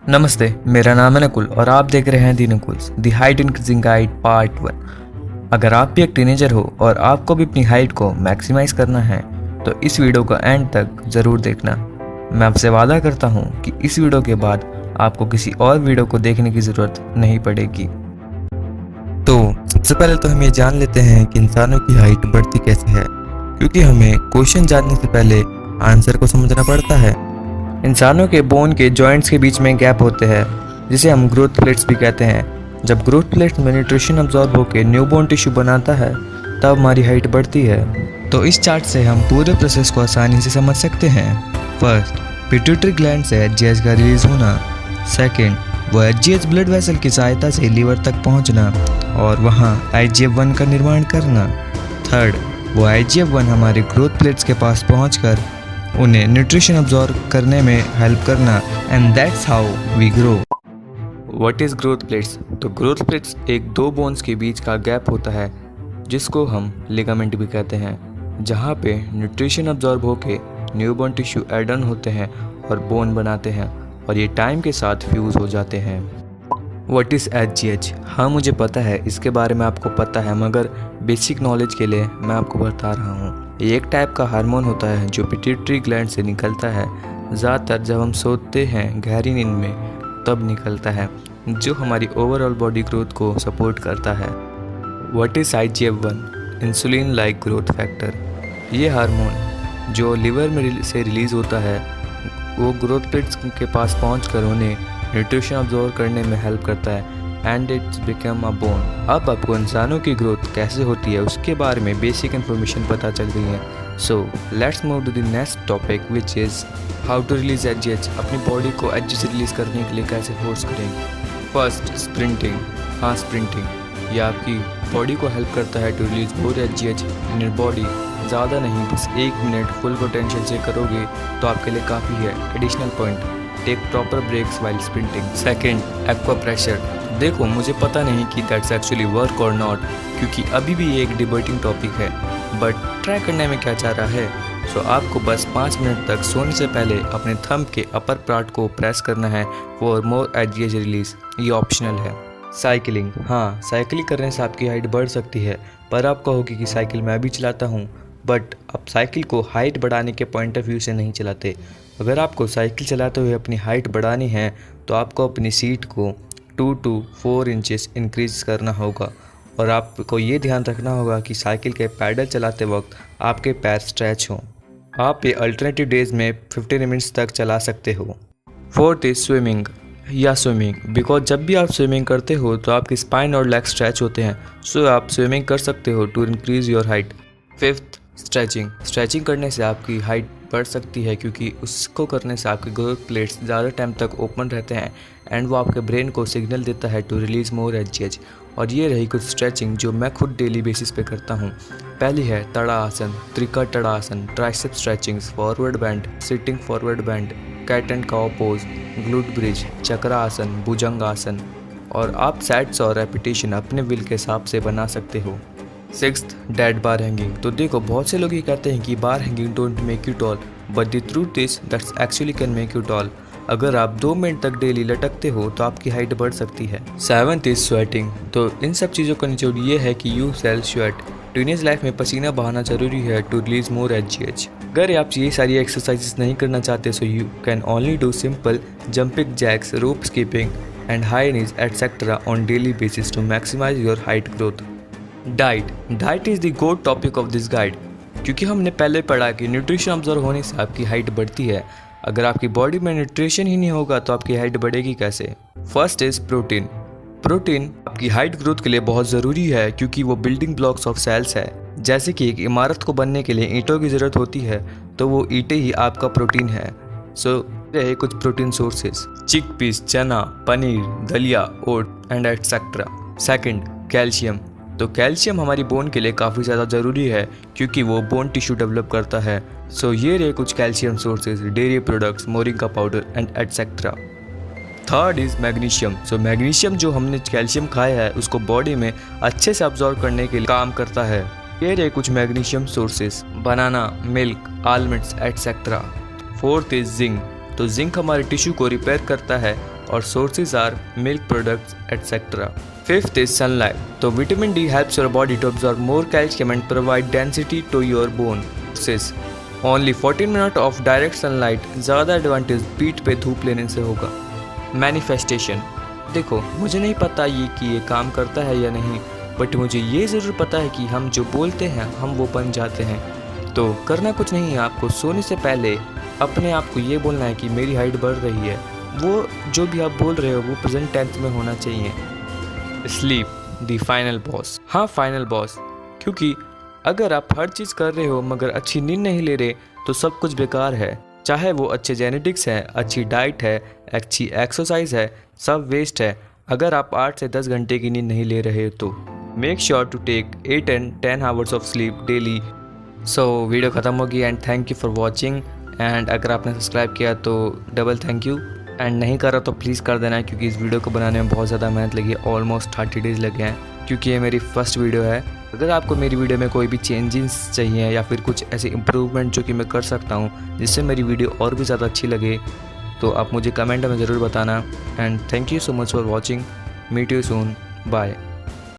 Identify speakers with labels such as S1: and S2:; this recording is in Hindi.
S1: नमस्ते, मेरा नाम है नकुल और आप देख रहे हैं the Nakul's the height increasing guide part 1। अगर आप भी एक टीनेजर हो और आपको भी अपनी हाइट को मैक्सिमाइज करना है तो इस वीडियो को एंड तक ज़रूर देखना। मैं आपसे वादा करता हूँ कि इस वीडियो के बाद आपको किसी और वीडियो को देखने की ज़रूरत नहीं पड़ेगी। तो सबसे पहले तो हम ये जान लेते हैं कि इंसानों की हाइट बढ़ती कैसे है, क्योंकि हमें क्वेश्चन जानने से पहले आंसर को समझना पड़ता है। इंसानों के बोन के जॉइंट्स के बीच में गैप होते हैं जिसे हम ग्रोथ प्लेट्स भी कहते हैं। जब ग्रोथ प्लेट्स में न्यूट्रिशन अब्जॉर्ब होकर न्यू बोन टिश्यू बनाता है तब हमारी हाइट बढ़ती है। तो इस चार्ट से हम पूरे प्रोसेस को आसानी से समझ सकते हैं। फर्स्ट, पिट्यूटरी ग्लैंड से एचजीएच का रिलीज होना। सेकेंड, वो एचजीएच ब्लड वेसल की सहायता से लीवर तक पहुंचना और वहां IGF-1 का निर्माण करना। थर्ड, वो IGF-1 हमारे ग्रोथ प्लेट्स के पास पहुंचकर उन्हें न्यूट्रिशन अब्जॉर्ब करने में हेल्प करना। And that's how we grow. What is growth plates? तो ग्रोथ प्लेट्स एक दो बोन्स के बीच का गैप होता है जिसको हम लिगामेंट भी कहते हैं, जहाँ पे न्यूट्रिशन अब्जॉर्ब होके new bone tissue add on होते हैं और बोन बनाते हैं और ये टाइम के साथ फ्यूज़ हो जाते हैं। What is HGH? हाँ, मुझे पता है, इसके बारे में आपको पता है, मगर बेसिक नॉलेज के लिए मैं आपको बता रहा हूँ। ये एक टाइप का हार्मोन होता है जो पिट्यूटरी ग्लैंड से निकलता है। ज़्यादातर जब हम सोते हैं गहरी नींद में तब निकलता है, जो हमारी ओवरऑल बॉडी ग्रोथ को सपोर्ट करता है। What is IGF-1? Insulin like growth factor. ये हार्मोन जो लिवर में से रिलीज़ होता है वो ग्रोथ प्लेट्स के पास पहुंचकर उन्हें न्यूट्रिशन अब्जॉर्ब करने में हेल्प करता है and it's become a bone. अब आपको इंसानों की ग्रोथ कैसे होती है उसके बारे में बेसिक इन्फॉर्मेशन पता चल गई है। So let's move to the next topic which is how to release HGH। अपनी बॉडी को HGH रिलीज करने के लिए कैसे फोर्स करेंगे। First, sprinting. हाँ, स्प्रिंटिंग यह आपकी बॉडी को हेल्प करता है to release more HGH in your body. ज़्यादा नहीं, बस 1 मिनट फुल पोटेंशियल से करोगे तो आपके लिए काफ़ी है। Additional point, take proper breaks while sprinting. Second, acupressure. देखो, मुझे पता नहीं कि दैट्स एक्चुअली वर्क और नॉट, क्योंकि अभी भी ये एक डिबेटिंग टॉपिक है, बट ट्राई करने में क्या जा रहा है। सो आपको बस 5 मिनट तक सोने से पहले अपने थंब के अपर पार्ट को प्रेस करना है फॉर मोर HGH रिलीज। ये ऑप्शनल है। साइकिलिंग। हाँ, साइकिलिंग करने से आपकी हाइट बढ़ सकती है, पर आप कहोगे कि साइकिल मैं भी चलाता हूँ, बट आप साइकिल को हाइट बढ़ाने के पॉइंट ऑफ व्यू से नहीं चलाते। अगर आपको साइकिल चलाते हुए अपनी हाइट बढ़ानी है तो आपको अपनी सीट को 2 to 4 इंचेस इंक्रीज करना होगा और आपको ये ध्यान रखना होगा कि साइकिल के पैडल चलाते वक्त आपके पैर स्ट्रेच हों। आप ये अल्टरनेटिव डेज में 15 मिनट्स तक चला सकते हो। फोर्थ इज स्विमिंग या स्विमिंग, बिकॉज जब भी आप स्विमिंग करते हो तो आपकी स्पाइन और लेग स्ट्रेच होते हैं, सो आप स्विमिंग कर सकते हो to increase your height. Fifth, stretching. Stretching करने से आपकी हाइट बढ़ सकती है क्योंकि उसको करने से आपके ग्रोथ प्लेट्स ज़्यादा टाइम तक ओपन रहते हैं एंड वो आपके ब्रेन को सिग्नल देता है टू रिलीज मोर HGH। और ये रही कुछ स्ट्रेचिंग जो मैं खुद डेली बेसिस पे करता हूँ। पहली है तड़ा आसन, त्रिका तड़ा आसन, tricep stretchings, forward bend, sitting forward bend, cat and cow pose, glute bridge, चक्रा आसन, भुजंग आसन। और आप सेट्स और रेपिटेशन अपने विल के हिसाब से बना सकते हो। Sixth, dead bar hanging. तो देखो, बहुत से लोग ये कहते हैं कि bar hanging don't make you tall, but the truth is that's actually can make you tall. अगर आप 2 मिनट तक डेली लटकते हो तो आपकी हाइट बढ़ सकती है। Seventh is sweating. तो इन सब चीज़ों का निचोड़ ये है कि you sell sweat. Teenage life में पसीना बहाना जरूरी है टू रिलीज मोर HGH। अगर आप ये सारी एक्सरसाइजेस नहीं करना चाहते so you can only do simple jumping jacks, rope skipping and high knees etcetera on daily basis to maximise your height growth. Diet is the god topic of this guide, क्योंकि हमने पहले पढ़ा कि न्यूट्रिशन अब्जॉर्ब होने से आपकी हाइट बढ़ती है। अगर आपकी बॉडी में न्यूट्रिशन ही नहीं होगा तो आपकी हाइट बढ़ेगी कैसे। First is protein. प्रोटीन आपकी हाइट ग्रोथ के लिए बहुत ज़रूरी है क्योंकि वो बिल्डिंग ब्लॉक्स ऑफ सेल्स है। जैसे कि एक इमारत को बनने के लिए ईंटों की ज़रूरत होती है तो वो ईंटें ही आपका प्रोटीन है। सो रहे कुछ प्रोटीन सोर्सेज, चिकपीस, चना, पनीर, दलिया, ओट एंड एटसेट्रा। Second, calcium. तो कैल्शियम हमारी बोन के लिए काफ़ी ज़्यादा ज़रूरी है क्योंकि वो बोन टिश्यू डेवलप करता है। सो ये रहे कुछ calcium sources, dairy products, moringa powder and etcetera. Third is magnesium. So magnesium जो हमने कैल्शियम खाया है उसको बॉडी में अच्छे से अब्जॉर्ब करने के लिए काम करता है। ये रहे कुछ magnesium sources, banana, milk, almonds etcetera. Fourth is zinc. तो जिंक हमारे टिश्यू को रिपेयर करता है और sources are milk products etcetera. Fifth is sunlight. So vitamin D helps your body to absorb more calcium and provide density to your bone. Says only 14 minutes of direct sunlight ज़्यादा एडवांटेज पीठ पे धूप लेने से होगा। मैनिफेस्टेशन, देखो मुझे नहीं पता कि ये काम करता है या नहीं, बट मुझे ये ज़रूर पता है कि हम जो बोलते हैं हम वो बन जाते हैं। तो करना कुछ नहीं है, आपको सोने से पहले अपने आप को ये बोलना है कि मेरी हाइट बढ़ रही है। वो जो भी आप बोल रहे हो वो प्रेजेंट टेंस में होना चाहिए। Sleep the final boss. हाँ, फाइनल बॉस, क्योंकि अगर आप हर चीज़ कर रहे हो मगर अच्छी नींद नहीं ले रहे तो सब कुछ बेकार है। चाहे वो अच्छे जेनेटिक्स है, अच्छी डाइट है, अच्छी एक्सरसाइज है, सब वेस्ट है अगर आप 8 से 10 घंटे की नींद नहीं ले रहे तो। Make sure to take 8 and 10 hours of sleep daily. So video ख़त्म होगी and thank you for watching. And अगर आपने सब्सक्राइब किया तो डबल थैंक यू, एंड नहीं करा तो प्लीज़ कर देना, क्योंकि इस वीडियो को बनाने में बहुत ज़्यादा मेहनत लगी है। ऑलमोस्ट 30 डेज़ लगे हैं, क्योंकि ये मेरी फर्स्ट वीडियो है। अगर आपको मेरी वीडियो में कोई भी चेंजेस चाहिए या फिर कुछ ऐसे इम्प्रूवमेंट जो कि मैं कर सकता हूँ जिससे मेरी वीडियो और भी ज़्यादा अच्छी लगे, तो आप मुझे कमेंट में ज़रूर बताना। And thank you so much for watching. Meet you soon, bye.